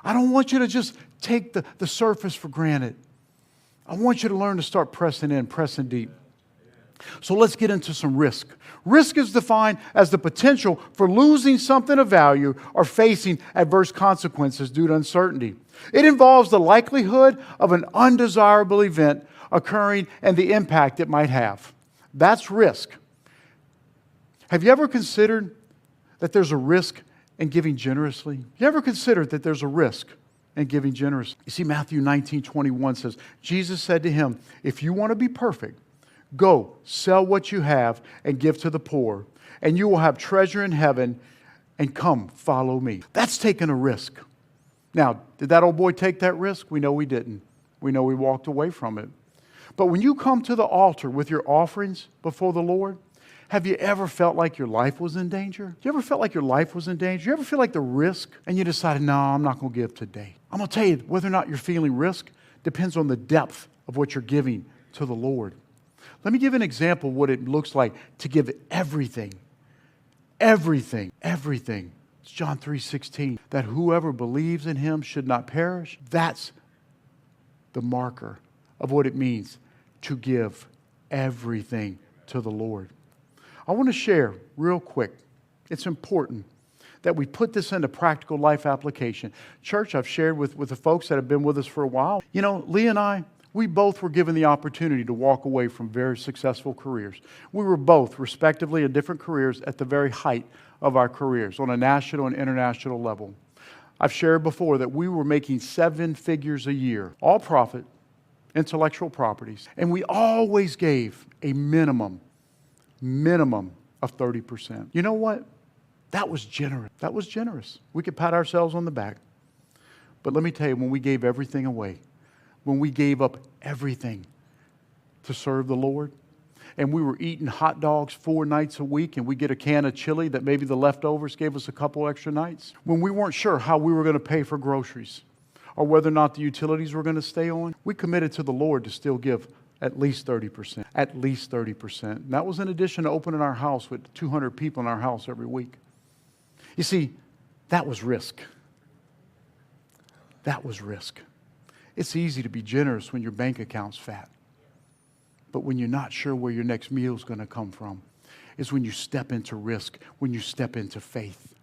I don't want you to just take the surface for granted. I want you to learn to start pressing in, pressing deep. So let's get into some risk. Risk is defined as the potential for losing something of value or facing adverse consequences due to uncertainty. It involves the likelihood of an undesirable event occurring and the impact it might have. That's risk. Have you ever considered that there's a risk in giving generously? You ever considered that there's a risk in giving generously? You see, Matthew 19:21 says, Jesus said to him, if you want to be perfect, go, sell what you have and give to the poor, and you will have treasure in heaven, and come, follow me. That's taking a risk. Now, did that old boy take that risk? We know he didn't. We know he walked away from it. But when you come to the altar with your offerings before the Lord, have you ever felt like your life was in danger? You ever felt like your life was in danger? You ever feel like the risk and you decided, no, I'm not going to give today? I'm going to tell you, whether or not you're feeling risk depends on the depth of what you're giving to the Lord. Let me give an example of what it looks like to give everything. Everything. Everything. It's John 3:16. That whoever believes in him should not perish. That's the marker of what it means to give everything to the Lord. I want to share real quick. It's important that we put this into practical life application. Church, I've shared with the folks that have been with us for a while. You know, Lee and I, we both were given the opportunity to walk away from very successful careers. We were both, respectively, in different careers at the very height of our careers on a national and international level. I've shared before that we were making 7 figures a year, all profit, intellectual properties, and we always gave a minimum of 30%. You know what? That was generous. That was generous. We could pat ourselves on the back. But let me tell you, when we gave everything away, when we gave up everything to serve the Lord, and we were eating hot dogs 4 nights a week, and we get a can of chili that maybe the leftovers gave us a couple extra nights, when we weren't sure how we were going to pay for groceries or whether or not the utilities were going to stay on, we committed to the Lord to still give at least 30%. At least 30%. And that was in addition to opening our house with 200 people in our house every week. You see, that was risk. That was risk. It's easy to be generous when your bank account's fat. But when you're not sure where your next meal is going to come from, is when you step into risk, when you step into faith.